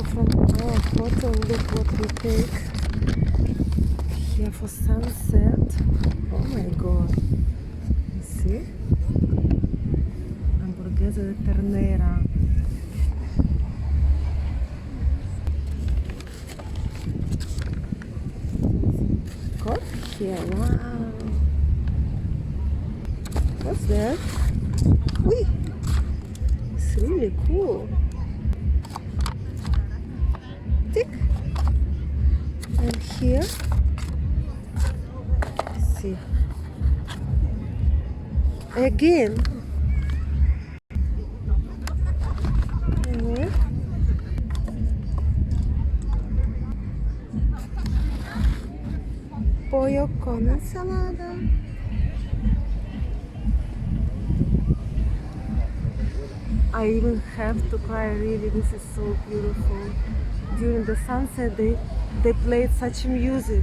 also from our hotel, look what we take here for sunset. Oh my god. You see? Hamburguesa de ternera. Got here, wow. What's that? Wee! It's really cool. Tick. And here, let's see. Again. Pollo con ensalada. I even have to cry, really. This is so beautiful. During the sunset, they played such music.